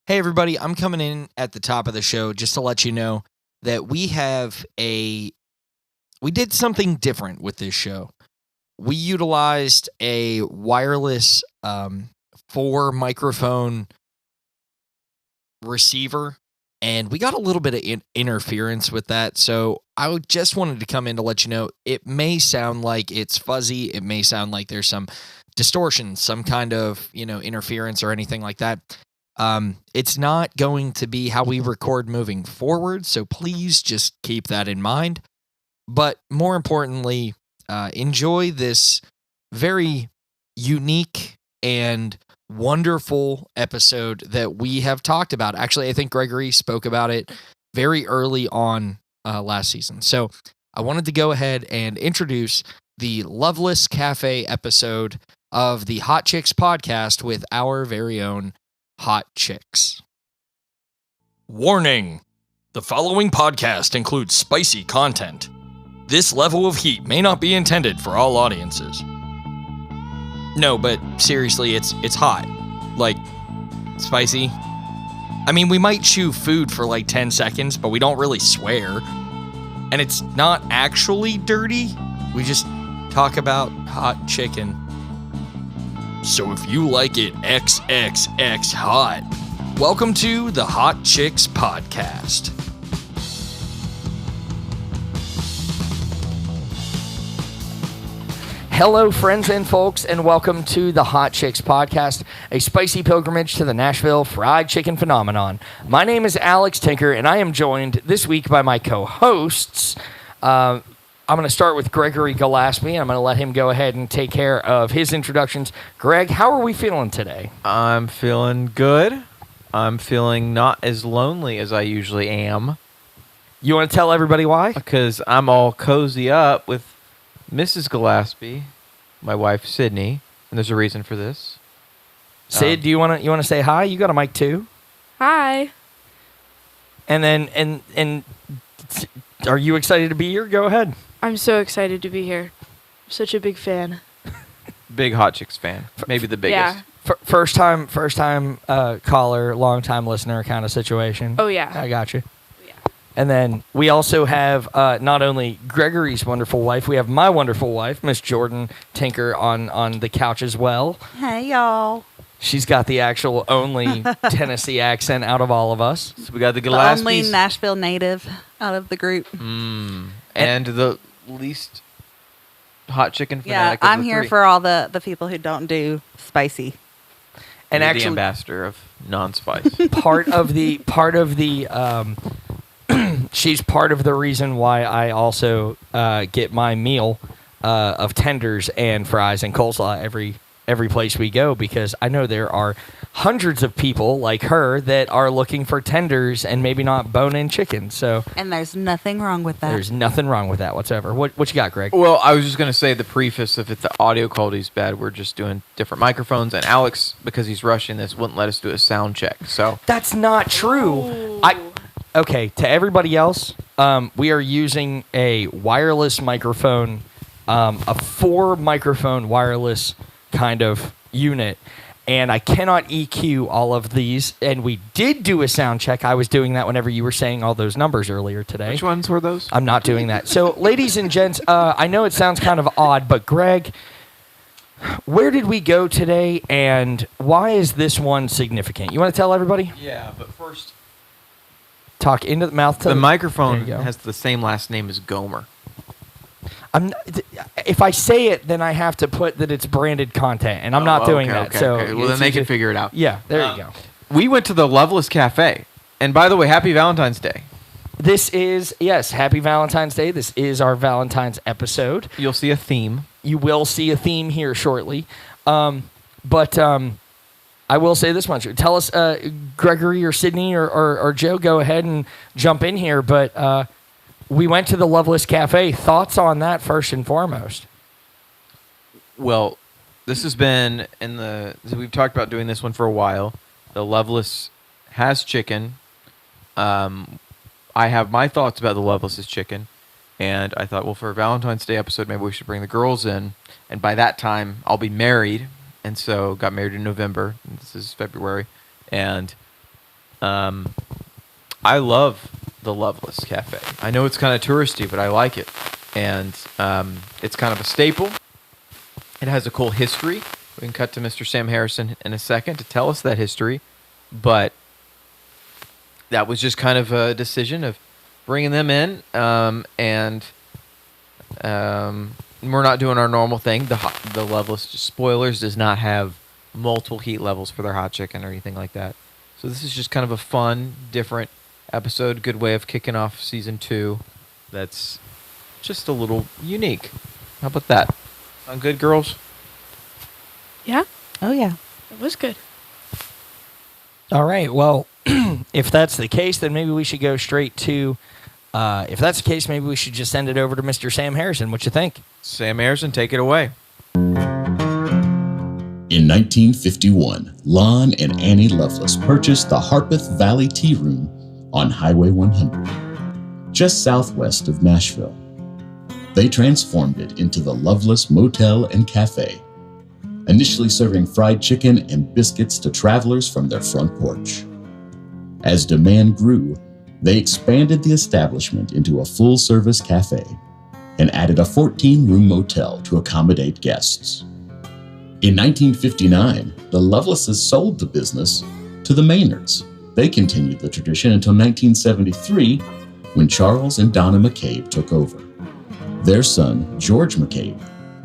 Hey, everybody, I'm coming in at the top of the show just to let you know that we did something different with this show. We utilized a wireless 4 microphone receiver, and we got a little bit of interference with that. So just wanted to come in to let you know it may sound like it's fuzzy. It may sound like there's some distortion, some kind of interference or anything like that. It's not going to be how we record moving forward, so please just keep that in mind. But more importantly, enjoy this very unique and wonderful episode that we have talked about. Actually, I think Gregory spoke about it very early on last season. So I wanted to go ahead and introduce the Loveless Cafe episode of the Hot Chicks podcast with our very own Hot Chicks. Warning! The following podcast includes spicy content. This level of heat may not be intended for all audiences. No, but seriously, it's hot. Like, spicy. I mean, we might chew food for like 10 seconds, but we don't really swear. And it's not actually dirty. We just talk about hot chicken. So if you like it XXX hot, welcome to the Hot Chicks Podcast. Hello, friends and folks, and welcome to the Hot Chicks Podcast, a spicy pilgrimage to the Nashville fried chicken phenomenon. My name is Alex Tinker, and I am joined this week by my co-hosts. I'm going to start with Gregory Gillespie. I'm going to let him go ahead and take care of his introductions. Greg, how are we feeling today? I'm feeling good. I'm feeling not as lonely as I usually am. You want to tell everybody why? Because I'm all cozy up with Mrs. Gillespie, my wife Sydney, and there's a reason for this. Sid, do you want to say hi? You got a mic too. Hi. And then and are you excited to be here? Go ahead. I'm so excited to be here. I'm such a big fan. Big Hot Chicks fan. Maybe the biggest. Yeah. First time caller, long time listener kind of situation. Oh, yeah. I got you. Yeah. And then we also have not only Gregory's wonderful wife, we have my wonderful wife, Miss Jordan Tinker, on the couch as well. Hey, y'all. She's got the actual only Tennessee accent out of all of us. So we got the The Gillespies. only Nashville native out of the group. And the least hot chicken Yeah, fanatic of I'm the here three. for all the people who don't do spicy. And You're actually, the ambassador of non-spice. part of the she's part of the reason why I also get my meal of tenders and fries and coleslaw every place we go, because I know there are hundreds of people like her that are looking for tenders and maybe not bone-in chicken. So And there's nothing wrong with that. there's nothing wrong with that whatsoever. What you got, Greg? Well, I was just going to say the preface, if the audio quality is bad, we're just doing different microphones, and Alex, because he's rushing this, wouldn't let us do a sound check. So That's not true. Okay, to everybody else, we are using a wireless microphone, a 4-microphone wireless kind of unit, and I cannot EQ all of these. And we did do a sound check. I was doing that whenever you were saying all those numbers earlier today. which ones were those? I'm not doing that. So, ladies and gents, I know it sounds kind of odd, but Greg, where did we go today, and why is this one significant? You want to tell everybody? Yeah, but first, Talk into the mouth. the microphone There you go. has the same last name as Gomer. If I say it, then I have to put that it's branded content, and I'm not doing that. Okay, so okay. Well, then they can figure it out. Yeah, there you go. We went to the Loveless Cafe, and by the way, happy Valentine's Day. This is happy Valentine's Day. This is our Valentine's episode. You'll see a theme. You will see a theme here shortly, but I will say this much. Tell us, Gregory or Sydney or Joe, go ahead and jump in here. But we went to the Loveless Cafe. Thoughts on that first and foremost? Well, this has been we've talked about doing this one for a while. The Loveless has chicken. I have my thoughts about the Loveless's chicken, and I thought, well, for a Valentine's Day episode, maybe we should bring the girls in. And by that time, I'll be married, and so got married in November. And this is February, and I love the Loveless Cafe. I know it's kind of touristy, but I like it. And it's kind of a staple. It has a cool history. We can cut to Mr. Sam Harrison in a second to tell us that history. But that was just kind of a decision of bringing them in. And we're not doing our normal thing. The Loveless, spoilers, does not have multiple heat levels for their hot chicken or anything like that. So this is just kind of a fun, different episode. Good way of kicking off season 2. That's just a little unique. How about that? Sound good, girls? Yeah, Oh, yeah. it was good. All right. Well, if that's the case, then maybe we should go straight to. If that's the case, maybe we should just send it over to Mr. Sam Harrison. What you think? Sam Harrison, take it away. In 1951, Lon and Annie Loveless purchased the Harpeth Valley Tea Room on Highway 100, just southwest of Nashville. They transformed it into the Loveless Motel and Cafe, initially serving fried chicken and biscuits to travelers from their front porch. As demand grew, they expanded the establishment into a full-service cafe and added a 14-room motel to accommodate guests. In 1959, the Lovelaces sold the business to the Maynards. They continued the tradition until 1973, when Charles and Donna McCabe took over. Their son, George McCabe,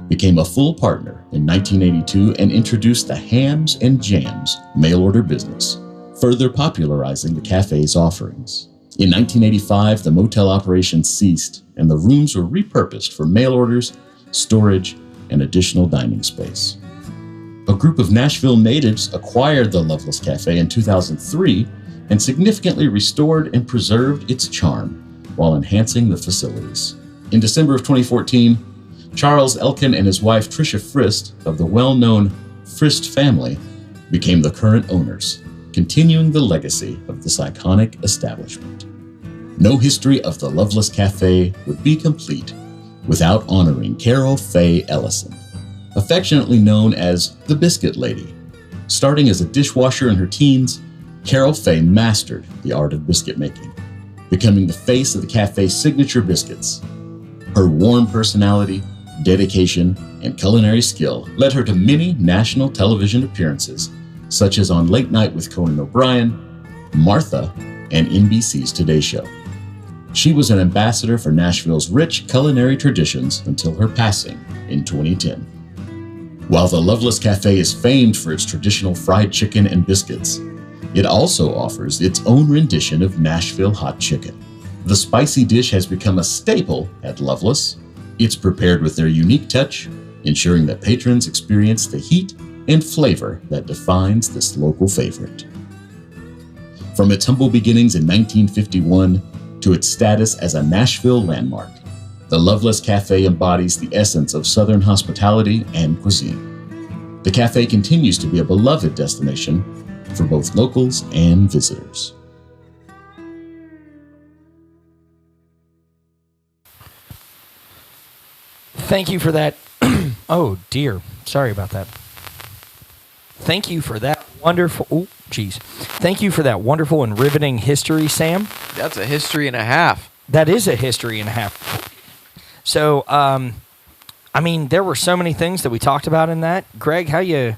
became a full partner in 1982 and introduced the Hams and Jams mail-order business, further popularizing the cafe's offerings. In 1985, the motel operations ceased and the rooms were repurposed for mail orders, storage, and additional dining space. A group of Nashville natives acquired the Loveless Cafe in 2003 and significantly restored and preserved its charm while enhancing the facilities. In December of 2014, Charles Elkin and his wife Tricia Frist of the well-known Frist family became the current owners, continuing the legacy of this iconic establishment. No history of the Loveless Cafe would be complete without honoring Carol Faye Ellison, affectionately known as the Biscuit Lady. Starting as a dishwasher in her teens, Carol Faye mastered the art of biscuit making, becoming the face of the cafe's signature biscuits. Her warm personality, dedication, and culinary skill led her to many national television appearances, such as on Late Night with Conan O'Brien, Martha, and NBC's Today Show. She was an ambassador for Nashville's rich culinary traditions until her passing in 2010. While the Loveless Cafe is famed for its traditional fried chicken and biscuits, it also offers its own rendition of Nashville hot chicken. The spicy dish has become a staple at Loveless. It's prepared with their unique touch, ensuring that patrons experience the heat and flavor that defines this local favorite. From its humble beginnings in 1951 to its status as a Nashville landmark, the Loveless Cafe embodies the essence of Southern hospitality and cuisine. The cafe continues to be a beloved destination for both locals and visitors. Thank you for that. Oh, dear. Sorry about that. Thank you for that wonderful... Oh, geez. Thank you for that wonderful and riveting history, Sam. That's a history and a half. That is a history and a half. So, I mean, there were so many things that we talked about in that. Greg, how you...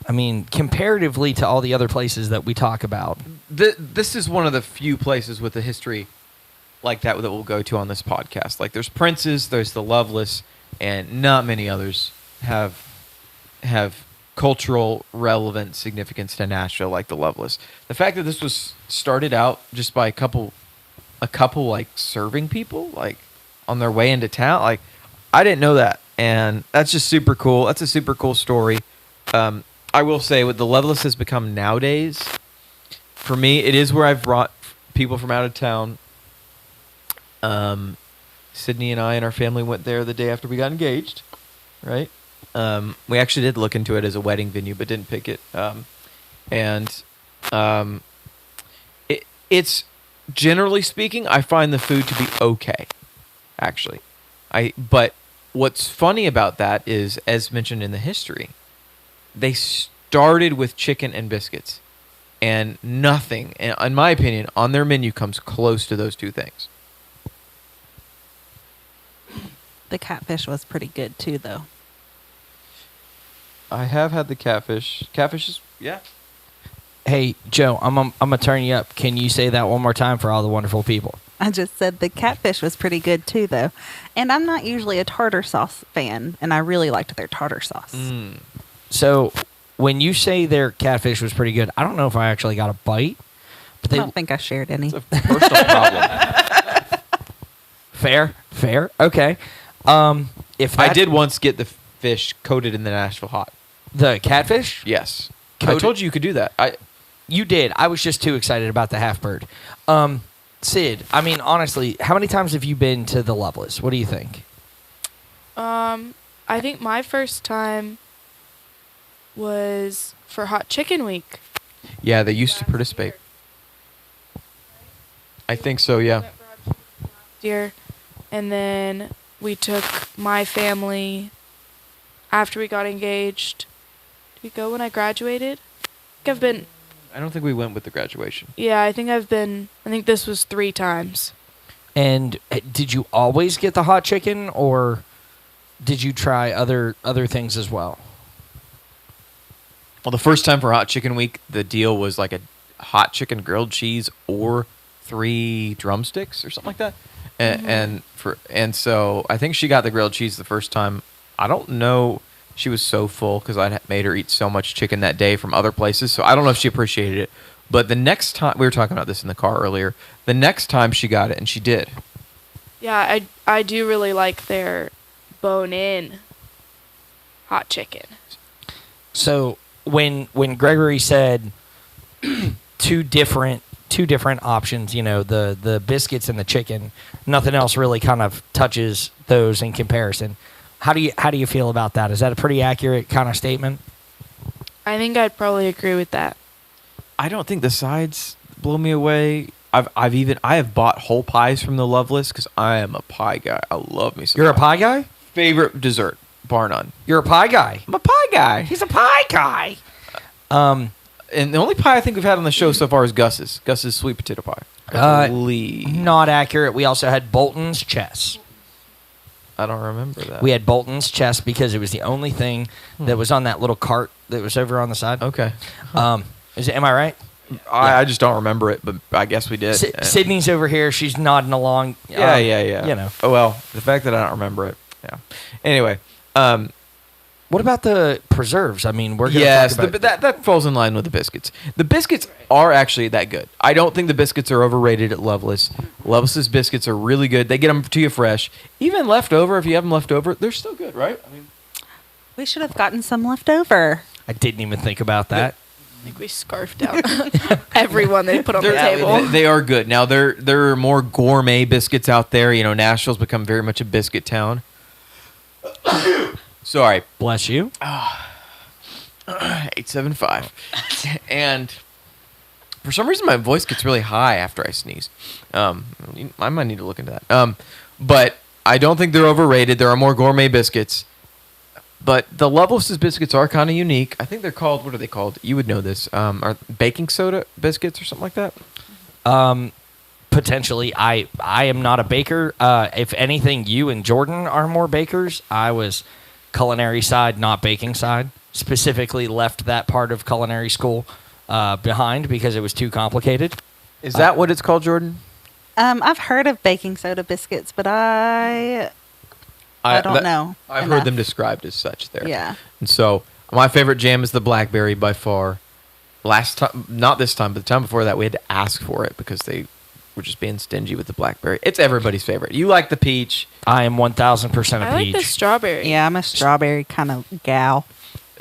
I mean, comparatively to all the other places that we talk about. This is one of the few places with a history like that we'll go to on this podcast. Like, there's Prince's, there's the Loveless, and not many others have cultural relevant significance to Nashville like the Loveless. The fact that this was started out just by a couple like serving people like on their way into town, like I didn't know that, and that's just super cool. That's a super cool story. I will say what the Loveless has become nowadays, for me, it is where I've brought people from out of town. Sydney and I and our family went there the day after we got engaged, right? We actually did look into it as a wedding venue, but didn't pick it. It's generally speaking, I find the food to be okay, actually. But what's funny about that is, as mentioned in the history, they started with chicken and biscuits. and nothing, in my opinion, on their menu comes close to those two things. The catfish was pretty good too, though. I have had the catfish. Catfish is, yeah. Hey, Joe, I'm going to turn you up. Can you say that one more time for all the wonderful people? I just said the catfish was pretty good too, though. And I'm not usually a tartar sauce fan, and I really liked their tartar sauce. So when you say their catfish was pretty good, I don't know if I actually got a bite. But I don't think I shared any. It's a personal problem. Fair. Okay. If I did once get the fish coated in the Nashville hot. The catfish? Yes. Coated? I told you could do that. You did. I was just too excited about the half bird. Sid, I mean, honestly, how many times have you been to the Loveless? What do you think? I think my first time was for Hot Chicken Week. Yeah, they used to participate. I think so, yeah. Year, and then we took my family after we got engaged. Did we go when I graduated? I don't think we went with the graduation. Yeah, I think this was 3 times. And did you always get the hot chicken, or did you try other things as well? Well, the first time for Hot Chicken Week, the deal was like a hot chicken grilled cheese or 3 drumsticks or something like that. And so I think she got the grilled cheese the first time. I don't know. She was so full because I made her eat so much chicken that day from other places. So I don't know if she appreciated it. But the next time, we were talking about this in the car earlier, the next time she got it, and she did. Yeah, I do really like their bone-in hot chicken. So when Gregory said two different options, the biscuits and the chicken, nothing else really kind of touches those in comparison. How do you feel about that? Is that a pretty accurate kind of statement? I think I'd probably agree with that. I don't think the sides blow me away. I have bought whole pies from the Loveless because I am a pie guy. I love me some. You're a pie guy? Favorite dessert, bar none. You're a pie guy. I'm a pie guy. He's a pie guy. And the only pie I think we've had on the show so far is Gus's. Gus's sweet potato pie. I believe. Not accurate. We also had Bolton's chess. I don't remember that. We had Bolton's chess because it was the only thing that was on that little cart that was over on the side. Okay. Am I right? I just don't remember it, but I guess we did. Sydney's over here. She's nodding along. Yeah. Oh, well, the fact that I don't remember it. Yeah. Anyway. What about the preserves? I mean, we're going to talk about... that falls in line with the biscuits. The biscuits are actually that good. I don't think the biscuits are overrated at Loveless. Loveless's biscuits are really good. They get them to you fresh. Even leftover, if you have them left over, they're still good, right? I mean, we should have gotten some left over. I didn't even think about that. I think we scarfed out everyone they put on the table. They are good. Now, there are more gourmet biscuits out there. Nashville's become very much a biscuit town. Sorry. Bless you. 875. And for some reason, my voice gets really high after I sneeze. I might need to look into that. But I don't think they're overrated. There are more gourmet biscuits. But the Loveless's biscuits are kind of unique. I think they're called, what are they called? You would know this. Are baking soda biscuits or something like that? Potentially. I am not a baker. If anything, you and Jordan are more bakers. I was culinary side, not baking side. Specifically left that part of culinary school behind because it was too complicated. Is that what it's called, Jordan? I've heard of baking soda biscuits, but I don't know. I've heard them described as such there. Yeah. And so my favorite jam is the blackberry by far. Last time, not this time, but the time before that, we had to ask for it because they were just being stingy with the blackberry. It's everybody's favorite. You like the peach. I am 1,000% a peach. I like the strawberry. Yeah, I'm a strawberry kind of gal.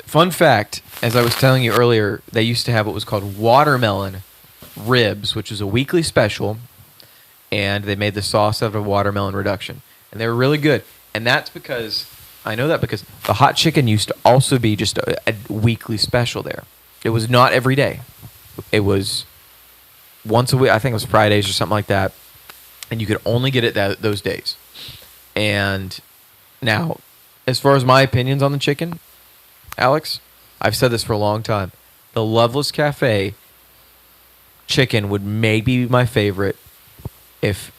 Fun fact, as I was telling you earlier, they used to have what was called watermelon ribs, which was a weekly special, and they made the sauce out of watermelon reduction. And they were really good. And that's because, I know that because the hot chicken used to also be just a weekly special there. It was not every day. It was once a week. I think it was Fridays or something like that. And you could only get it those days. And now, as far as my opinions on the chicken, Alex, I've said this for a long time. The Loveless Cafe chicken would maybe be my favorite if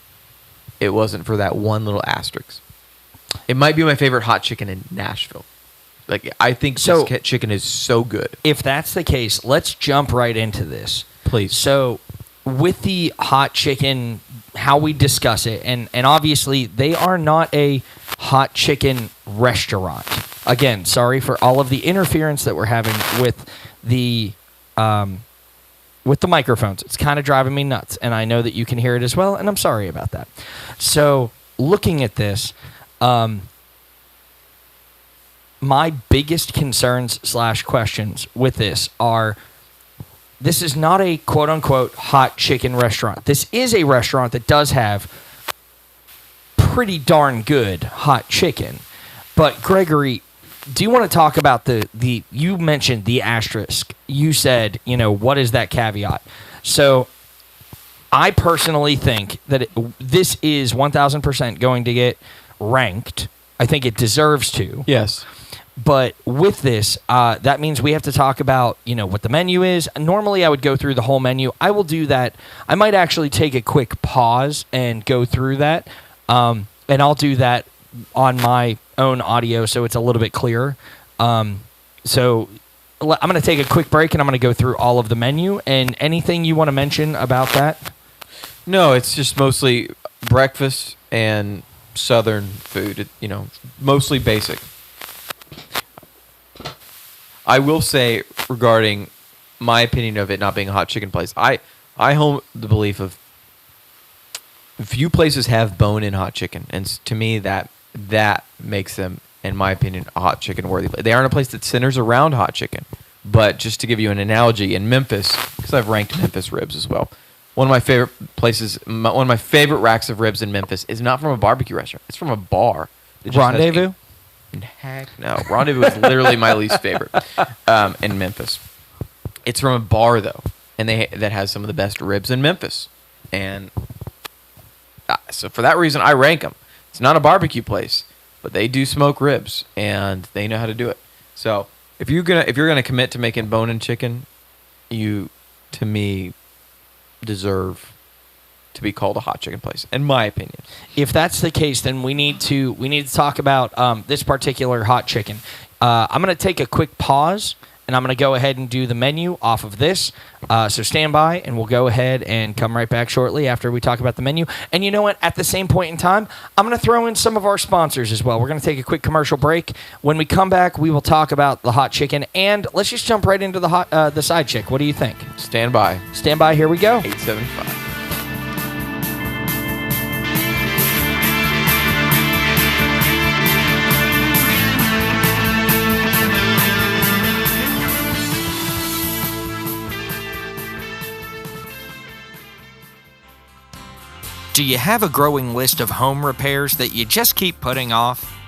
it wasn't for that one little asterisk. It might be my favorite hot chicken in Nashville. Like, I think Biscuit chicken is so good. If that's the case, let's jump right into this. Please. So, with the hot chicken, how we discuss it, and obviously they are not a hot chicken restaurant. Again, sorry for all of the interference that we're having with the microphones. It's kind of driving me nuts, and I know that you can hear it as well, and I'm sorry about that. So, looking at this, my biggest concerns / questions with this are, this is not a quote-unquote hot chicken restaurant. This is a restaurant that does have pretty darn good hot chicken. But, Gregory, do you want to talk about you mentioned the asterisk. You said, what is that caveat? So, I personally think that this is 1,000% going to get ranked. I think it deserves to. Yes. But with this, that means we have to talk about, what the menu is. Normally, I would go through the whole menu. I will do that. I might actually take a quick pause and go through that. And I'll do that on my own audio so it's a little bit clearer. So I'm going to take a quick break and I'm going to go through all of the menu. And anything you want to mention about that? No, it's just mostly breakfast and Southern food, mostly basic. I will say, regarding my opinion of it not being a hot chicken place, I hold the belief of few places have bone-in hot chicken, and to me that makes them, in my opinion, a hot chicken worthy place. They aren't a place that centers around hot chicken, but just to give you an analogy, in Memphis, because I've ranked Memphis ribs as well, one of my favorite places, one of my favorite racks of ribs in Memphis is not from a barbecue restaurant; it's from a bar. Rendezvous? Heck no. Rendezvous is literally my least favorite in Memphis. It's from a bar, though, and that has some of the best ribs in Memphis. And so for that reason, I rank them. It's not a barbecue place, but they do smoke ribs, and they know how to do it. So if you're gonna commit to making bone-in chicken, you, to me, deserve to be called a hot chicken place, in my opinion. If that's the case, then we need to talk about this particular hot chicken. I'm going to take a quick pause, and I'm going to go ahead and do the menu off of this. So stand by, and we'll go ahead and come right back shortly after we talk about the menu. And you know what? At the same point in time, I'm going to throw in some of our sponsors as well. We're going to take a quick commercial break. When we come back, we will talk about the hot chicken, and let's just jump right into the side chick. What do you think? Stand by. Stand by. Here we go. 875. Do you have a growing list of home repairs that you just keep putting off?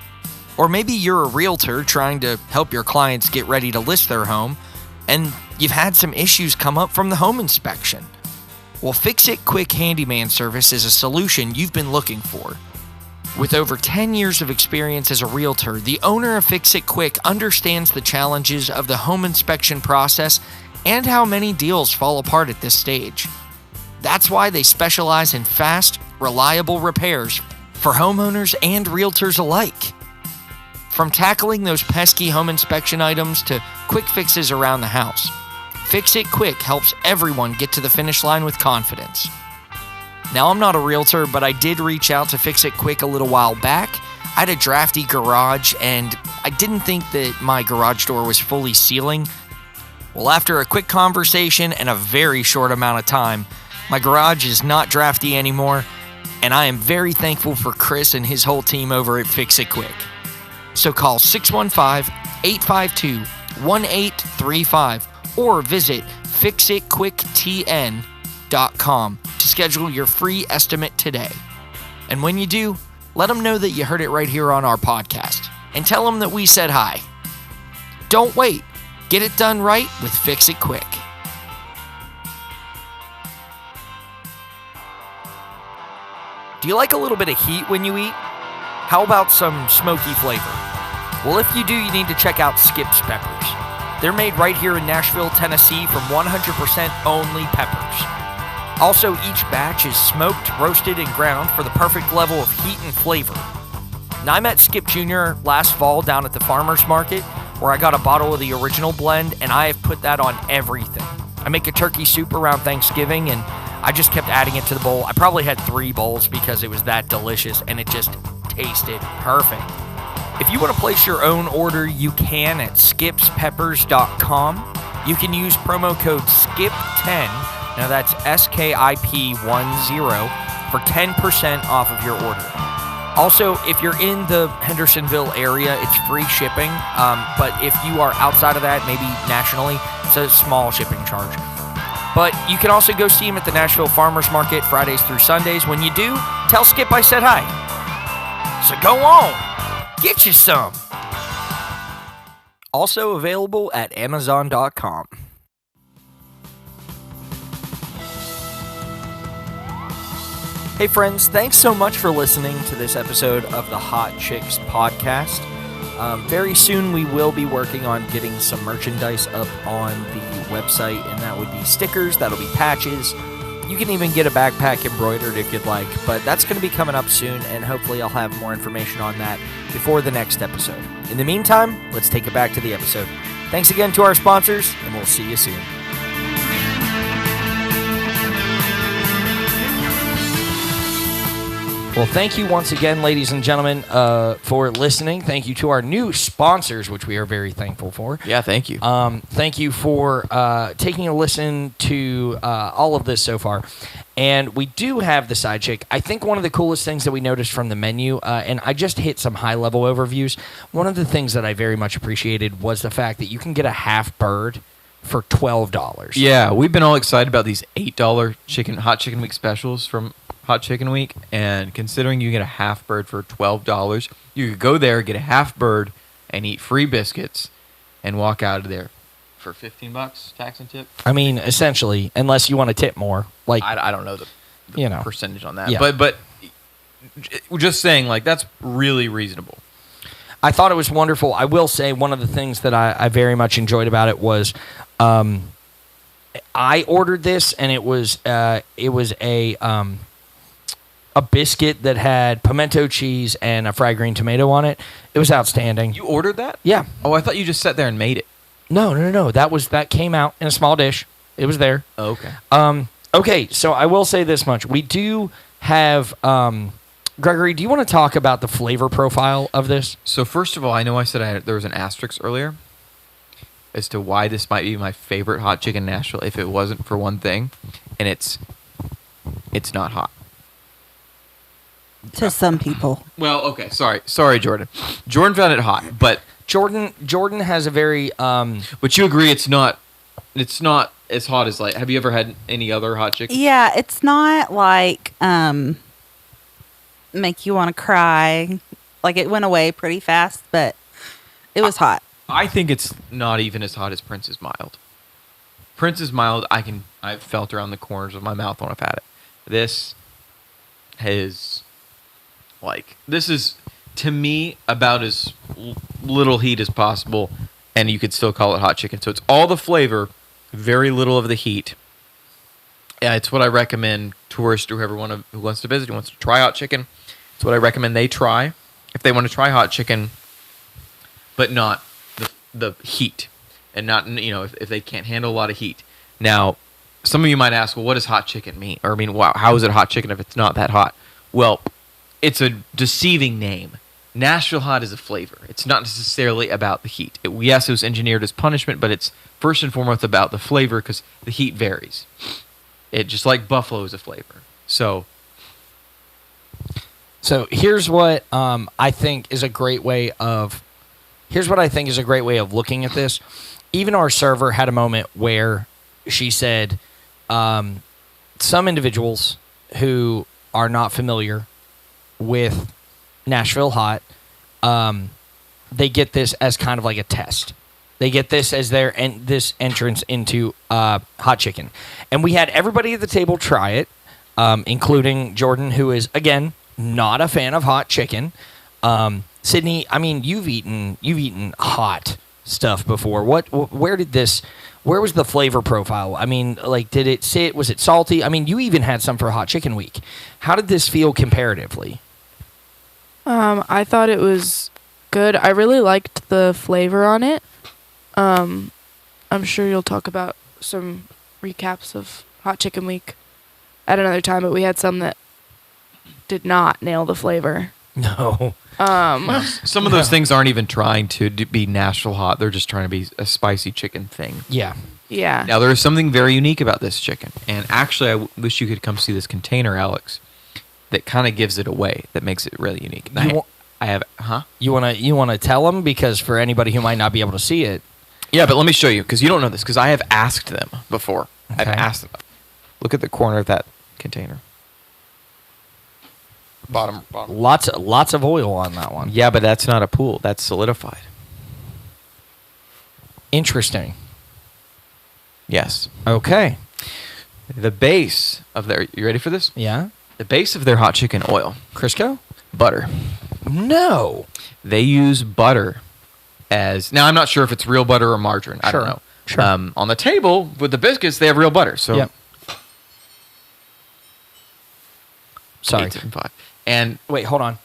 Or maybe you're a realtor trying to help your clients get ready to list their home, and you've had some issues come up from the home inspection. Well, Fix-It Quick Handyman Service is a solution you've been looking for. With over 10 years of experience as a realtor, the owner of Fix-It Quick understands the challenges of the home inspection process and how many deals fall apart at this stage. That's why they specialize in fast, reliable repairs for homeowners and realtors alike. From tackling those pesky home inspection items to quick fixes around the house, Fix-It Quick helps everyone get to the finish line with confidence. Now, I'm not a realtor, but I did reach out to Fix-It Quick a little while back. I had a drafty garage, and I didn't think that my garage door was fully sealing. Well, after a quick conversation and a very short amount of time, my garage is not drafty anymore, and I am very thankful for Chris and his whole team over at Fix-It Quick. So call 615-852-1835 or visit fixitquicktn.com to schedule your free estimate today. And when you do, let them know that you heard it right here on our podcast, and tell them that we said hi. Don't wait. Get it done right with Fix-It Quick. Do you like a little bit of heat when you eat? How about some smoky flavor? Well, if you do, you need to check out Skip's Peppers. They're made right here in Nashville, Tennessee from 100% only peppers. Also, each batch is smoked, roasted, and ground for the perfect level of heat and flavor. Now, I met Skip Jr. last fall down at the farmer's market where I got a bottle of the original blend, and I have put that on everything. I make a turkey soup around Thanksgiving, and I just kept adding it to the bowl. I probably had 3 bowls because it was that delicious, and it just tasted perfect. If you want to place your own order, you can at skipspeppers.com. You can use promo code SKIP10, now that's SKIP10, for 10% off of your order. Also, if you're in the Hendersonville area, it's free shipping, but if you are outside of that, maybe nationally, it's a small shipping charge. But you can also go see him at the Nashville Farmers Market Fridays through Sundays. When you do, tell Skip I said hi. So go on, get you some. Also available at Amazon.com. Hey friends, thanks so much for listening to this episode of the Hot Chicks podcast. Very soon we will be working on getting some merchandise up on the website, and that would be stickers, that'll be patches. You can even get a backpack embroidered if you'd like, but that's going to be coming up soon, and hopefully I'll have more information on that before the next episode. In the meantime, let's take it back to the episode. Thanks again to our sponsors, and we'll see you soon. Well, thank you once again, ladies and gentlemen, for listening. Thank you to our new sponsors, which we are very thankful for. Yeah, thank you. Thank you for taking a listen to all of this so far. And we do have the side chick. I think one of the coolest things that we noticed from the menu, and I just hit some high-level overviews, one of the things that I very much appreciated was the fact that you can get a half bird for $12. Yeah, we've been all excited about these $8 hot chicken week specials from Hot Chicken Week, and considering you get a half bird for $12, you could go there, get a half bird, and eat free biscuits, and walk out of there for $15 tax and tip. I mean, essentially, unless you want to tip more, like I don't know the percentage on that, Yeah. but just saying, like, that's really reasonable. I thought it was wonderful. I will say one of the things that I very much enjoyed about it was I ordered this, and it was a biscuit that had pimento cheese and a fried green tomato on it. It was outstanding. You ordered that? Yeah. Oh, I thought you just sat there and made it. No. That came out in a small dish. It was there. Oh, okay. Okay, so I will say this much. We do have Gregory, do you want to talk about the flavor profile of this? So first of all, I know I said there was an asterisk earlier as to why this might be my favorite hot chicken in Nashville if it wasn't for one thing, and it's not hot. To some people. Well, okay, sorry, Jordan. Jordan found it hot, but Jordan has a very But you agree it's not as hot as, like, have you ever had any other hot chicken? Yeah, it's not like make you want to cry. Like, it went away pretty fast, but it was hot. I think it's not even as hot as Prince's Mild. Prince's Mild, I've felt around the corners of my mouth when I've had it. This is to me about as little heat as possible, and you could still call it hot chicken. So it's all the flavor, very little of the heat. Yeah, it's what I recommend tourists or whoever who wants to visit, who wants to try hot chicken. It's what I recommend they try if they want to try hot chicken, but not the heat, and not, if they can't handle a lot of heat. Now, some of you might ask, well, what does hot chicken mean? Or, wow, how is it hot chicken if it's not that hot? Well, it's a deceiving name. Nashville hot is a flavor. It's not necessarily about the heat. Yes, it was engineered as punishment, but it's first and foremost about the flavor because the heat varies. It just like buffalo is a flavor. So here's what I think is a great way of looking at this. Even our server had a moment where she said some individuals who are not familiar with Nashville hot, they get this as kind of like a test. They get this as this entrance into hot chicken. And we had everybody at the table try it, including Jordan, who is, again, not a fan of hot chicken. Sydney, I mean, you've eaten hot stuff before. Where did this Where was the flavor profile? I mean, like, did it sit? Was it salty? I mean, you even had some for Hot Chicken Week. How did this feel comparatively? I thought it was good. I really liked the flavor on it. I'm sure you'll talk about some recaps of Hot Chicken Week at another time, but we had some that did not nail the flavor. No. Some of those things aren't even trying to be Nashville hot. They're just trying to be a spicy chicken thing. Yeah. Yeah. Now, there is something very unique about this chicken. And actually, I wish you could come see this container, Alex, that kind of gives it away, that makes it really unique. You want to tell them? Because for anybody who might not be able to see it. Yeah, but let me show you, because you don't know this, because I have asked them before. Okay. I've asked them. Look at the corner of that container. Bottom. Lots of oil on that one. Yeah, but that's not a pool. That's solidified. Interesting. Yes. Okay. The base of their... You ready for this? Yeah. The base of their hot chicken oil. Crisco? Butter. No. They use butter as... Now, I'm not sure if it's real butter or margarine. I Sure. don't know. Sure. On the table with the biscuits, they have real butter. So... Yep. Sorry. 8 and 5. And Wait, hold on.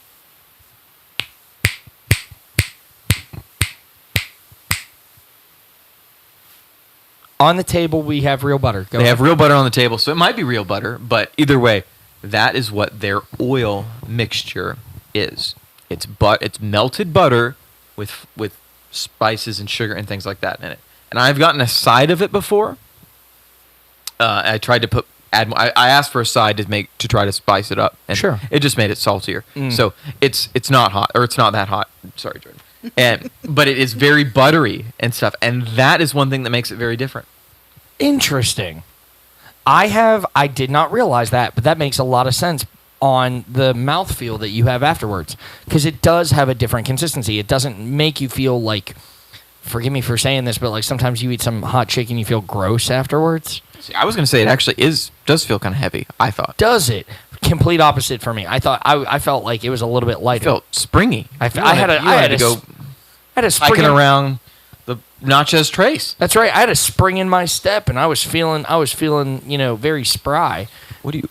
On the table, we have real butter. Go they ahead. have real butter on the table, so it might be real butter, but either way, that is what their oil mixture is. It's melted butter with spices and sugar and things like that in it. And I've gotten a side of it before. I tried to add. I asked for a side to try to spice it up, and Sure. it just made it saltier. Mm. So it's not hot, or it's not that hot. Sorry, Jordan. But it is very buttery and stuff, and that is one thing that makes it very different. Interesting. I did not realize that, but that makes a lot of sense on the mouthfeel that you have afterwards, because it does have a different consistency. It doesn't make you feel like, forgive me for saying this, but like sometimes you eat some hot chicken, you feel gross afterwards. See, I was going to say it actually does feel kind of heavy. I thought. Does it? Complete opposite for me. I thought I felt like it was a little bit It lighter. felt springy. I had to go a spring hiking in, around the Natchez Trace. That's right. I had a spring in my step, and I was feeling, very spry. What do you?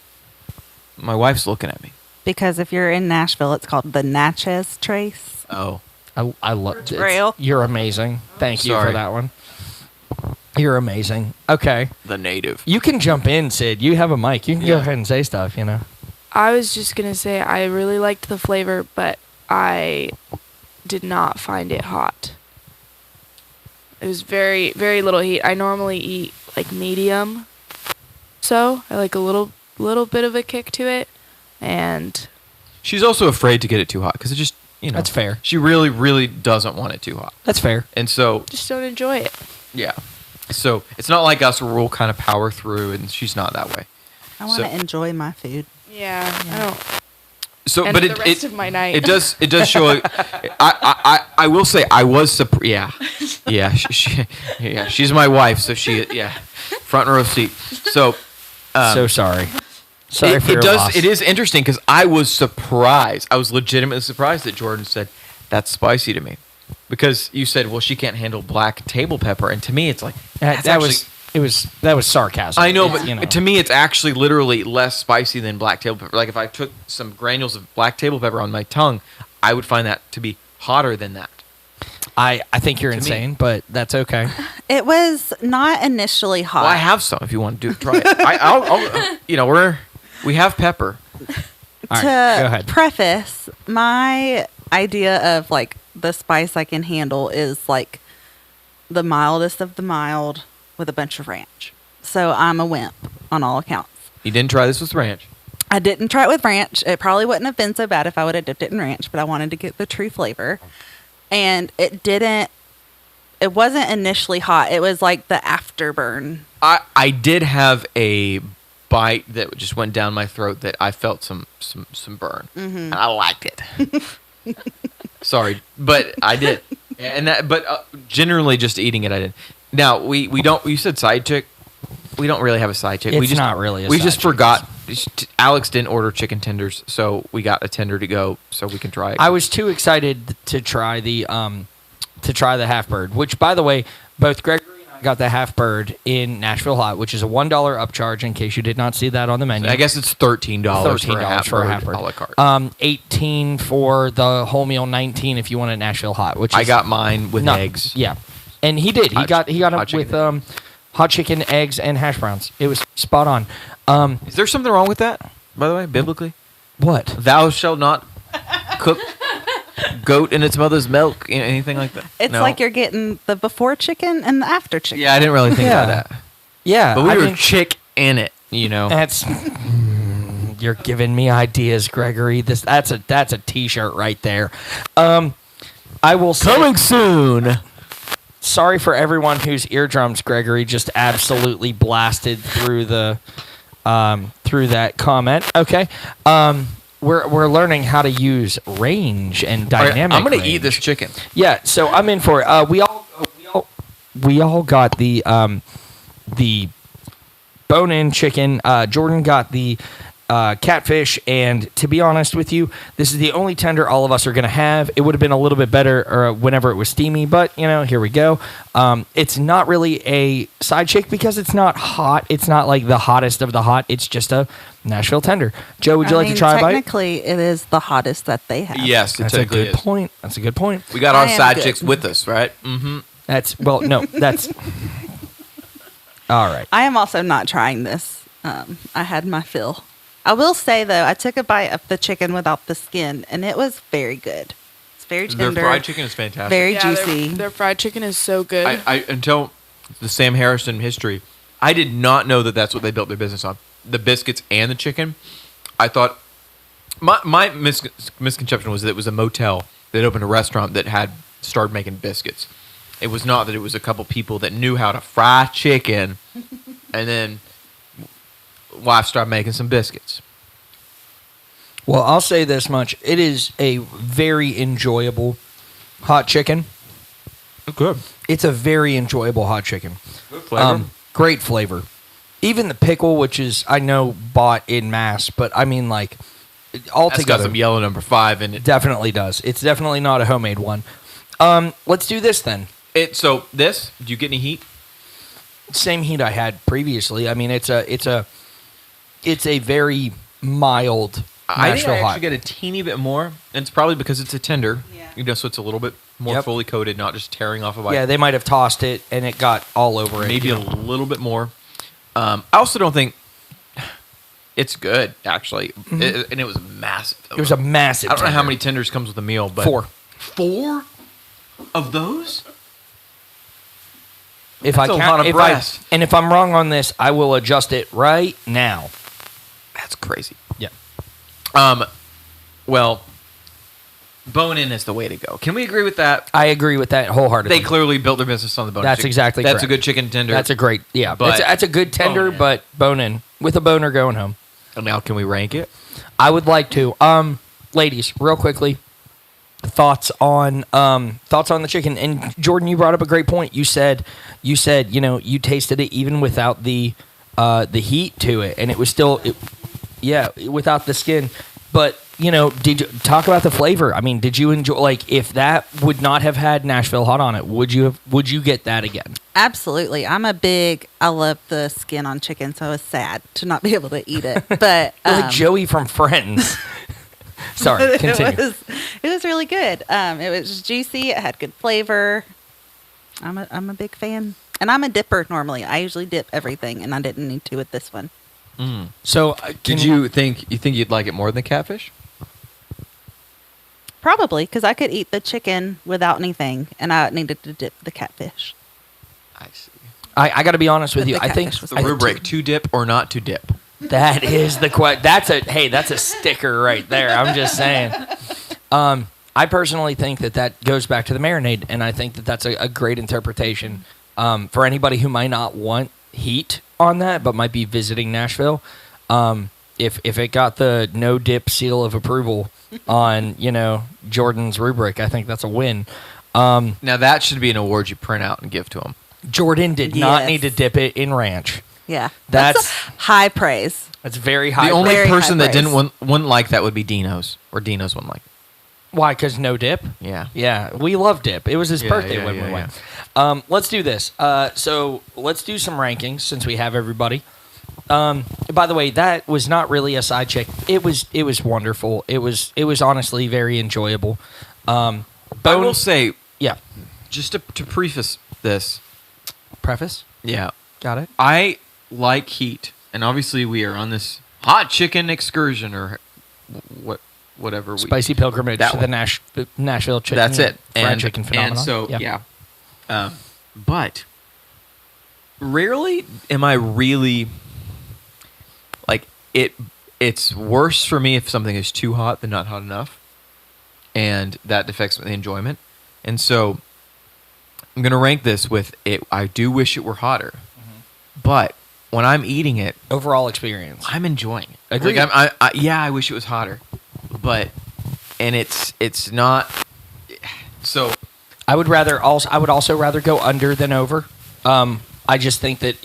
My wife's looking at me. Because if you're in Nashville, it's called the Natchez Trace. Oh, I love Trail. You're amazing. Thank you for Sorry. that one. You're amazing. Okay. the native. You can jump in, Sid. You have a mic. You can go Yeah. ahead and say stuff, I was just going to say I really liked the flavor, but I did not find it hot. It was very, very little heat. I normally eat like medium, so I like a little bit of a kick to it, and She's also afraid to get it too hot because it just That's fair. She really, really doesn't want it too hot, That's fair. and so just don't enjoy it. yeah. So it's not like us where we'll kind of power through, and she's not that way. I want to So- enjoy my food. Yeah, I don't. So, And but the rest of my night. It does show. I will say I was surprised. Yeah, she's my wife, so front row seat. So, So sorry. Sorry for your loss. It is interesting because I was surprised. I was legitimately surprised that Jordan said that's spicy to me, because you said, well, she can't handle black table pepper, and to me, it's like That was sarcasm. I know, It's, but to me, it's actually literally less spicy than black table pepper. Like if I took some granules of black table pepper on my tongue, I would find that to be hotter than that. I think you're To me. insane, but that's okay. It was not initially hot. Well, I have some if you want to try it. We have pepper. All To right, go ahead. preface, my idea of like the spice I can handle is like the mildest of the mild with a bunch of ranch. So I'm a wimp on all accounts. You didn't try this with ranch. I didn't try it with ranch. It probably wouldn't have been so bad if I would have dipped it in ranch, but I wanted to get the true flavor. And it wasn't initially hot. It was like the afterburn. I did have a bite that just went down my throat that I felt some burn. Mm-hmm. And I liked it. Sorry, but I did. But generally just eating it, I did. Now, we don't, you said side chick. We don't really have a side chick. It's not really a We side just chick. forgot. Alex didn't order chicken tenders, so we got a tender to go so we can try it. I was too excited to try the half bird, which, by the way, both Gregory and I got the half bird in Nashville hot, which is a $1 upcharge in case you did not see that on the menu. I guess it's $13 for a half bird. A la carte. 18 for the whole meal, 19 if you want a Nashville hot. Which I is got mine with eggs. Yeah, and he did. He got it with hot chicken, eggs, and hash browns. It was spot on. Is there something wrong with that, by the way, biblically? What? Thou shalt not cook goat in its mother's milk, anything like that? It's No? like you're getting the before chicken and the after chicken. Yeah, I didn't really think about that. Yeah, But we were chick in it, That's you're giving me ideas, Gregory. That's a T-shirt right there. I will say, Coming soon. sorry for everyone whose eardrums Gregory just absolutely blasted through that comment. Okay, we're learning how to use range and dynamic. I'm gonna range. eat this chicken. Yeah, so I'm in for it. We all got the bone-in chicken. Jordan got the catfish, and to be honest with you, this is the only tender all of us are going to have. It would have been a little bit better whenever it was steamy, but here we go. It's not really a side chick because it's not hot. It's not like the hottest of the hot. It's just a Nashville tender. Joe, would you like to try a bite? Technically, it is the hottest that they have. Yes, That's a good point. That's a good point. We got our I am side good. chicks with us, right? Mm-hmm. That's all right. I am also not trying this. I had my fill. I will say, though, I took a bite of the chicken without the skin, and it was very good. It's very tender. Their fried chicken is fantastic. Very Yeah, juicy. Their fried chicken is so good. I until the Sam Harrison history, I did not know that that's what they built their business on. The biscuits and the chicken. I thought my misconception was that it was a motel that opened a restaurant that had started making biscuits. It was not that it was a couple people that knew how to fry chicken, and then wife started making some biscuits. Well, I'll say this much. It is a very enjoyable hot chicken. Good. It's a very enjoyable hot chicken. Good flavor. Great flavor. Even the pickle, which is, I know, bought in mass, but I mean, like, That's got altogether, some yellow number 5 in it. definitely does. It's definitely not a homemade one. Let's do this then. So this, do you get any heat? Same heat I had previously. I mean, it's a very mild I think Nashville I hot. actually get a teeny bit more, and it's probably because it's a tender. Yeah. So it's a little bit more Yep. fully coated, not just tearing off a bite. Yeah, they might have tossed it and it got all over it. Maybe a little bit more. I also don't think it's good, actually. And it was massive. It was a massive. I don't know how tender. many tenders comes with a meal, but 4. 4 of those? If That's I a count, lot of if breast. and if I'm wrong on this, I will adjust it right now. That's crazy. Yeah. Well, bone-in is the way to go. Can we agree with that? I agree with that wholeheartedly. They clearly built their business on the bone-in That's chicken. exactly That's correct. a good chicken tender. That's a great, yeah. But That's a good tender, bone-in. but bone-in. With a boner going home. And now can we rank it? I would like to. Ladies, real quickly, thoughts on the chicken. And Jordan, you brought up a great point. You said, you tasted it even without the heat to it, and it was still, without the skin. But did you talk about the flavor? I mean, did you enjoy? Like, if that would not have had Nashville hot on it, would you get that again? Absolutely. I love the skin on chicken, so I was sad to not be able to eat it. But Like Joey from Friends. Sorry, continue. it was really good. It was juicy. It had good flavor. I'm a big fan, and I'm a dipper normally. I usually dip everything, and I didn't need to with this one. So, Did you think you'd like it more than catfish? Probably because I could eat the chicken without anything, and I needed to dip the catfish. I see. I got to be honest with But you. the I think catfish was The rubric: to dip or not to dip. that is the question. That's a sticker right there. I'm just saying. I personally think that goes back to the marinade, and I think that's a great interpretation for anybody who might not want heat on that, but might be visiting Nashville. If it got the no dip seal of approval on Jordan's rubric, I think that's a win. Now that should be an award you print out and give to them. Jordan did not Yes. need to dip it in ranch. Yeah, That's high praise. very high. The only Very person high that praise. wouldn't like that would be Dino's, or Dino's wouldn't like. Why? Because no dip? Yeah. Yeah, we love dip. It was his birthday yeah, when yeah, we yeah. went. Let's do this. So let's do some rankings since we have everybody. By the way, that was not really a side chick. It was wonderful. It was honestly very enjoyable. I will say, Yeah. just to preface this, Preface? yeah, Got it. I like heat, and obviously we are on this hot chicken excursion or whatever. Spicy pilgrimage that to the Nashville chicken. That's it. Fried chicken phenomenon. And so, but rarely am I really like it. It's worse for me if something is too hot than not hot enough, and that affects the enjoyment. And so, I'm gonna rank this with it. I do wish it were hotter, but when I'm eating it, Overall experience. I'm enjoying it. Agreed. Like I wish it was hotter, but it's not. So I would also rather go under than over. I just think that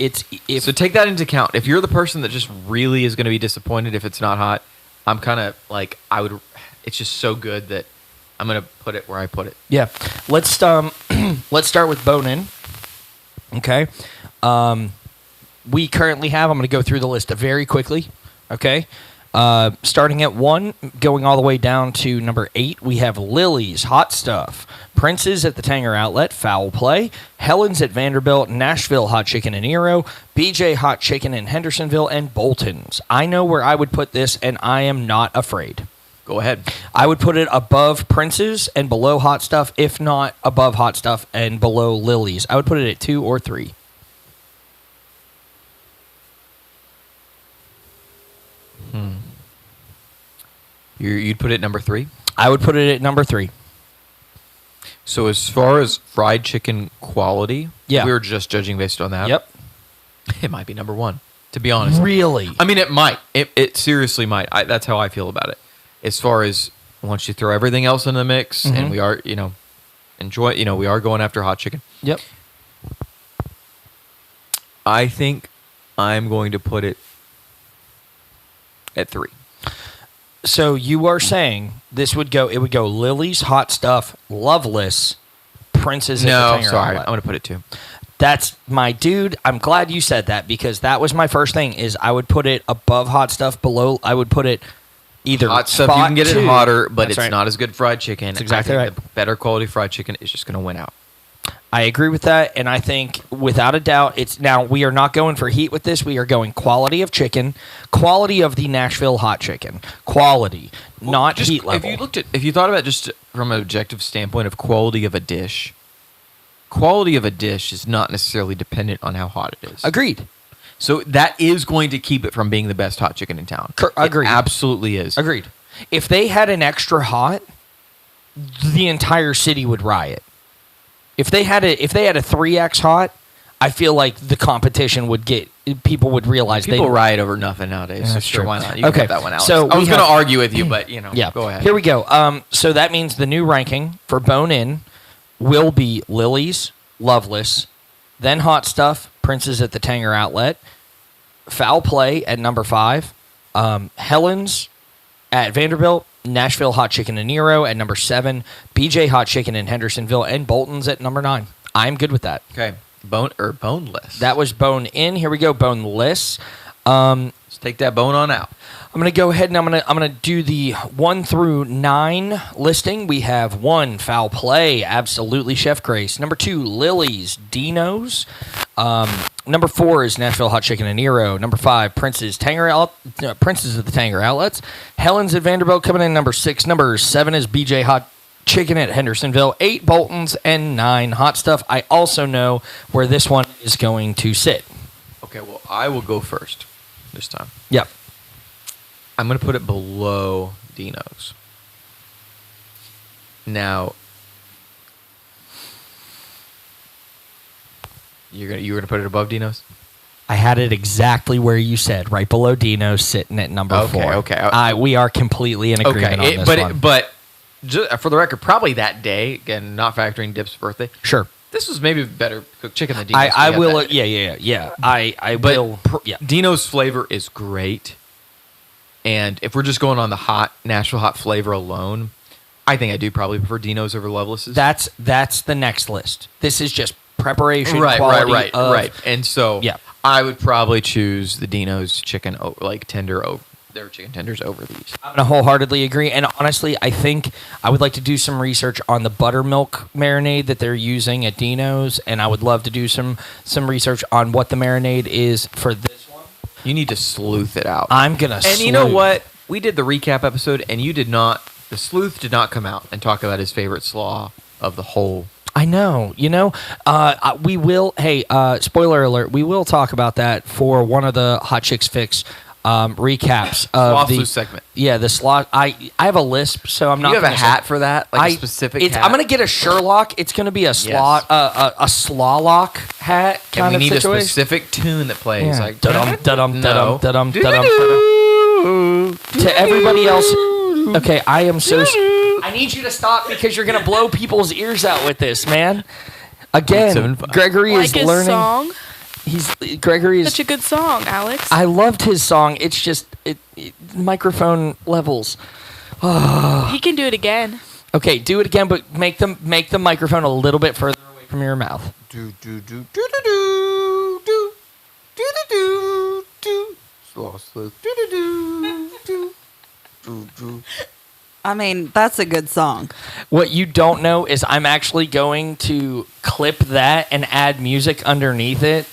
so take that into account. If you're the person that just really is going to be disappointed if it's not hot, I'm kind of like it's just so good that I'm going to put it where I put it. Yeah. Let's start with bone-in. Okay. We currently have, I'm going to go through the list very quickly. Okay. Starting at 1, going all the way down to number 8, we have Lily's Hot Stuff, Prince's at the Tanger Outlet, Foul Play, Helen's at Vanderbilt, Nashville Hot Chicken in Eero, BJ Hot Chicken in Hendersonville, and Bolton's. I know where I would put this, and I am not afraid. Go ahead. I would put it above Prince's and below Hot Stuff, if not above Hot Stuff and below Lily's. I would put it at 2 or 3. You'd put it number 3? I would put it at number 3. So as far as fried chicken quality, Yeah. we were just judging based on that. Yep. It might be number 1, to be honest. Really? I mean, it might. It seriously might. That's how I feel about it. As far as once you throw everything else in the mix, and we are, we are going after hot chicken. Yep. I think I'm going to put it at 3. So you are saying it would go Lily's, Hot Stuff, Loveless, Prince's at the No, Tanger sorry. Outlet. I'm going to put it 2. That's my dude. I'm glad you said that because that was my first thing is I would put it above Hot Stuff, below I would put it either Hot stuff, you spot can get 2. it hotter, but That's it's right. not as good fried chicken. That's exactly I think right. The better quality fried chicken is just going to win out. I agree with that, and I think without a doubt, it's now we are not going for heat with this. We are going quality of chicken, quality of the Nashville hot chicken, quality, not Just, heat level. If you thought about it just from an objective standpoint of quality of a dish is not necessarily dependent on how hot it is. Agreed. So that is going to keep it from being the best hot chicken in town. Agreed. It absolutely is. Agreed. If they had an extra hot, the entire city would riot. If they had a 3x hot, I feel like the competition would get people would realize People riot over nothing nowadays. Yeah, so that's sure, true. why not? You can Okay, cut that one out. so I was we going to have- argue with you, but Yeah. go ahead. Here we go. So that means the new ranking for bone-in will be Lily's, Loveless, then Hot Stuff, Prince's at the Tanger Outlet, Foul Play at number 5, Helen's at Vanderbilt, Nashville Hot Chicken in Eero at number 7, BJ Hot Chicken in Hendersonville, and Bolton's at number 9. I'm good with that. Okay. Boneless. That was bone-in. Here we go, boneless. Let's take that bone on out. I'm going to go ahead and I'm going to do the 1 through 9 listing. We have 1, Foul Play, absolutely Chef Grace. Number 2, Lily's, Dino's. Number 4 is Nashville Hot Chicken and Eero. Number 5, Prince's at the Tanger Outlets. Helen's at Vanderbilt coming in number 6. Number 7 is BJ Hot Chicken at Hendersonville. 8, Bolton's, and 9, Hot Stuff. I also know where this one is going to sit. Okay, well, I will go first this time. Yep. I'm going to put it below Dino's. Now, you're gonna put it above Dino's? I had it exactly where you said, right below Dino's, sitting at number 4. Okay. We are completely in agreement on this one. But just for the record, probably that day, again, not factoring Dip's birthday, Sure. this was maybe better cooked chicken than Dino's. I We got will. that. Yeah. I But will. Yeah. Dino's flavor is great. And if we're just going on the hot Nashville hot flavor alone, I think I do probably prefer Dino's over Loveless's. That's the next list. This is just preparation, right. And so Yeah. I would probably choose the Dino's chicken, tender, their chicken tenders over these. I'm gonna wholeheartedly agree. And honestly, I think I would like to do some research on the buttermilk marinade that they're using at Dino's, and I would love to do some research on what the marinade is for this one. You need to sleuth it out. I'm gonna. And you know what? We did the recap episode, and you did not. The sleuth did not come out and talk about his favorite slaw of the whole. I know. We will. Hey, spoiler alert. We will talk about that for one of the Hot Chicks Fix recaps of Slaw segment. Yeah, the slaw. I have a lisp, so I'm not. You have a gonna hat for that, like a specific hat. I'm gonna get a Sherlock. It's gonna be a slaw, a slaw lock hat and kind we of need situation. a specific tune that plays. Yeah. Like Da-dum, da-dum, no. da-dum, da-dum, da-dum. To everybody else, okay, I am so. I need you to stop because you're gonna blow people's ears out with this, man. Again, 875. Gregory Like is his learning. song. Gregory is Such a good song, Alex. I loved his song. It's just microphone levels. He can do it again. Okay, do it again, but make the microphone a little bit further away from your mouth. Do do do do do do do do do do. Slow. Do do do do do do. I mean, that's a good song. What you don't know is I'm actually going to clip that and add music underneath it,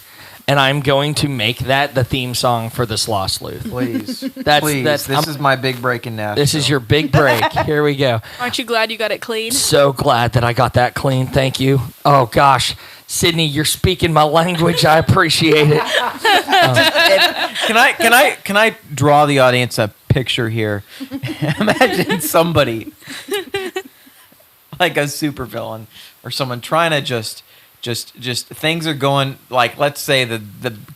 and I'm going to make that the theme song for the Slaw Sleuth. Please, That's this is my big break in Nashville. This is your big break. Here we go. Aren't you glad you got it clean? So glad that I got that clean. Thank you. Oh gosh, Sydney, you're speaking my language. I appreciate it. Can I draw the audience a picture here? Imagine somebody like a supervillain or someone trying to just things are going, like, let's say the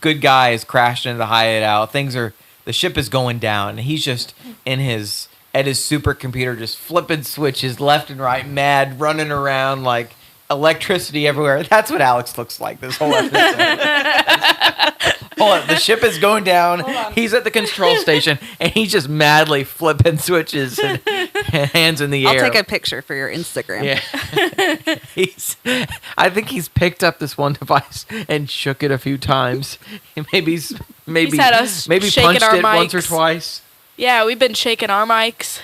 good guy is crashed into the hideout. The ship is going down, and he's just at his supercomputer just flipping switches left and right, mad, running around like electricity everywhere. That's what Alex looks like this whole episode. Hold on, the ship is going down. He's at the control station, and he's just madly flipping switches and hands in the air. I'll take a picture for your Instagram. Yeah. I think he's picked up this one device and shook it a few times. Maybe He's had us shaking punched our it once or mics. twice. Yeah, we've been shaking our mics.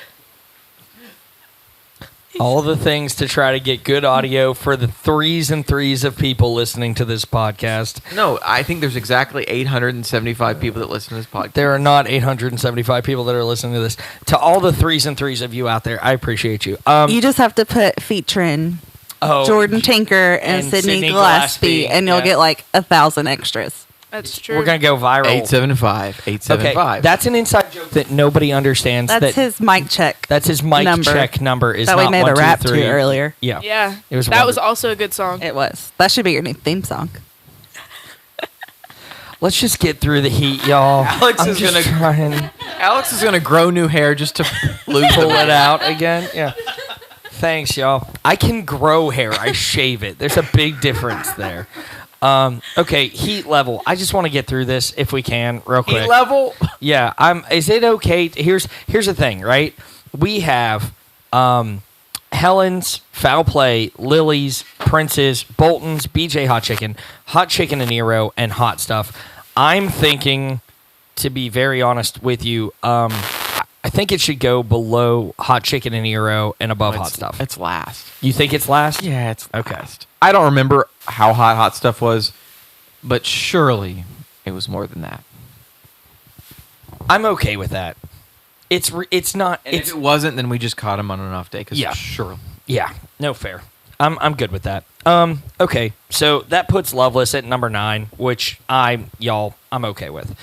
All the things to try to get good audio for the threes and threes of people listening to this podcast. No, I think there's exactly 875 people that listen to this podcast. There are not 875 people that are listening to this. To all the threes and threes of you out there, I appreciate you. You just have to put featuring Jordan Tinker and Sydney Gillespie, and you'll get like 1,000 extras. That's true. We're going to go viral. 875. Okay, that's an inside joke that nobody understands. That's his mic check. That's his mic check number. Is that not we made 1, a 2, rap 3. to earlier. Yeah. Yeah. It was that was wonderful. also a good song. It was. That should be your new theme song. Let's just get through the heat, y'all. Alex is gonna grow new hair just to pull it out again. Yeah. Thanks, y'all. I can grow hair. I shave it. There's a big difference there. Okay, heat level. I just want to get through this if we can, real quick. Heat level? Yeah. Is it okay? Here's the thing, right? We have Helen's, Foul Play, Lily's, Prince's, Bolton's, BJ Hot Chicken and Nero, and Hot Stuff. I'm thinking, to be very honest with you, I think it should go below Hot Chicken and Nero and above Hot Stuff. It's last. You think it's last? Yeah, it's last. I don't remember how hot Stuff was, but surely it was more than that. I'm okay with that. It's not. And if it wasn't, then we just caught him on an off day. Yeah. Sure. Yeah. No fair. I'm good with that. Okay. So that puts Loveless at number 9, which I'm okay with.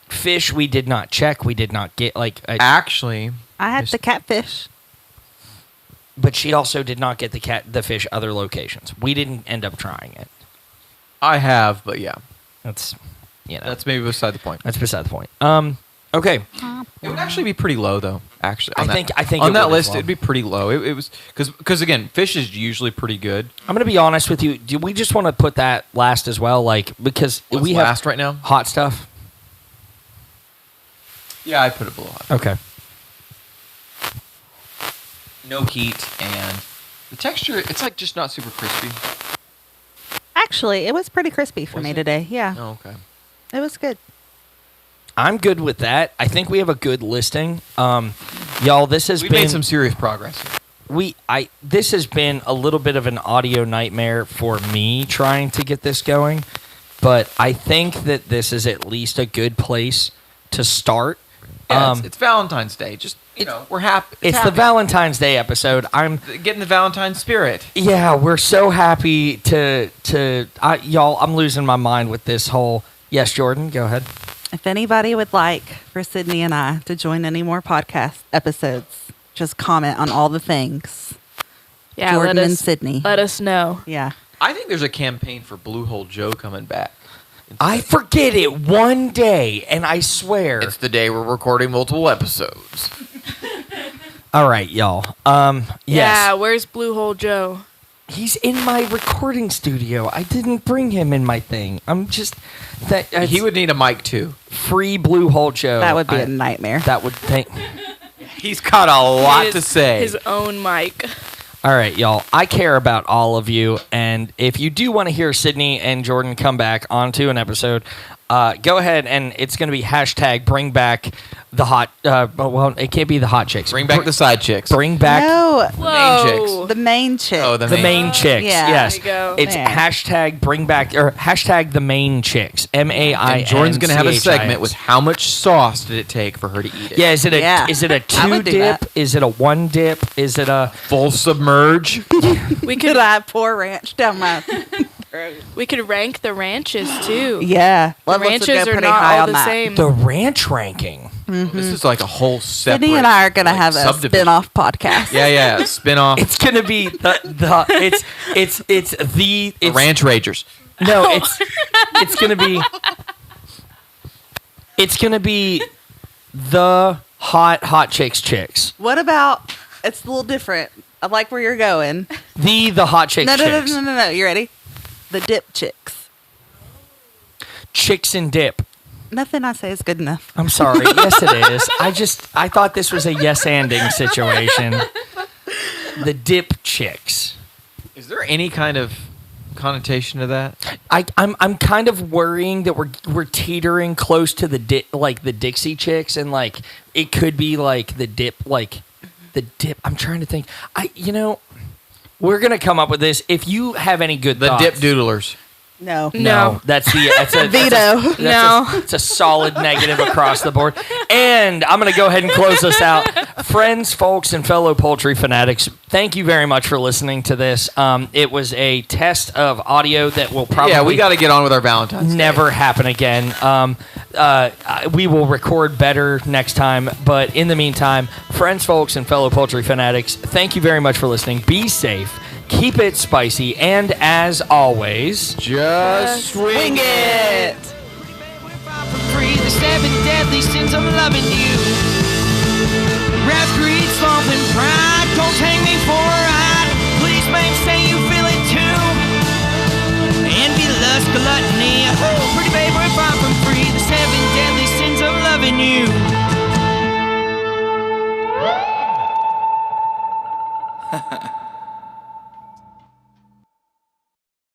Fish we did not check. We did not get Actually, I had the Catfish. But she also did not get the fish other locations. We didn't end up trying it. I have, but yeah. That's maybe beside the point. That's beside the point. Okay. It would actually be pretty low, though. Actually, I think on it that would as list well. it'd be pretty low. It was because again, fish is usually pretty good. I'm gonna be honest with you. Do we just want to put that last as well? Because What's we last have right now? Hot Stuff. Yeah, I put it below hot. Okay. no heat, and the texture, it's like just not super crispy. Actually, it was pretty crispy for Was me it? today. Yeah, Oh, okay. it was good. I'm good with that. I think we have a good listing. Y'all, this has We been made some serious progress here. this has been a little bit of an audio nightmare for me trying to get this going, but I think that this is at least a good place to start. Yeah, it's Valentine's Day. Just, we're happy. It's the Valentine's Day episode. I'm getting the Valentine spirit. Yeah, we're so happy y'all, I'm losing my mind with this whole. Yes, Jordan, go ahead. If anybody would like for Sydney and I to join any more podcast episodes, just comment on all the things. Yeah, Jordan and Sydney. Let us know. Yeah. I think there's a campaign for Blue Hole Joe coming back. I forget it one day, and I swear. It's the day we're recording multiple episodes. All right, y'all. Yeah, Yes. where's Blue Hole Joe? He's in my recording studio. I didn't bring him in my thing. I'm just He would need a mic too. free Blue Hole Joe. That would be a nightmare. That would think. He's got a lot His- to say. His own mic. All right, y'all. I care about all of you, and if you do want to hear Sydney and Jordan come back onto an episode, go ahead, and it's going to be hashtag bring back the hot. Well, it can't be the hot chicks. Bring back the side chicks. Bring back No, Whoa. the main chick. Oh, the main chicks. Yeah. Yes, There you go. it's Yeah. hashtag bring back or hashtag the main chicks. MAIN. And Jordan's going to have a segment with how much sauce did it take for her to eat it. Yeah, is it a Yeah. is it a I two would do dip? that. Is it a one dip? Is it a Full submerge. We Could could I pour ranch down my throat? we could rank the ranches too. Yeah. The Loveless would ranches go are pretty not high all on the that. same. the ranch ranking? This is like a whole separate. Sydney and I are going to have a subdivision. spin-off podcast. Yeah, spin-off. It's gonna be the it's the it's, Ranch Ragers. no it's gonna be the hot chicks What about, it's a little different. I like where you're going. the hot chicks No. chicks You ready? The dip chicks. chicks and dip. Nothing I say is good enough. I'm sorry. Yes, it is. I thought this was a yes-anding situation. The dip chicks. Is there any kind of connotation to that? I'm kind of worrying that we're teetering close to the the Dixie chicks, and like it could be like the dip. I'm trying to think. We're gonna come up with this. If you have any good The thoughts, dip doodlers. No. No. that's a Veto. It's a solid negative across the board. And I'm going to go ahead and close this out. Friends, folks, and fellow poultry fanatics, thank you very much for listening to this. It was a test of audio that will probably Yeah, we got to get on with our Valentines. never happen again. We will record better next time. But in the meantime, friends, folks, and fellow poultry fanatics, thank you very much for listening. Be safe. Keep it spicy, and as always, Just swing it. free the 7 deadly sins of loving you. Rap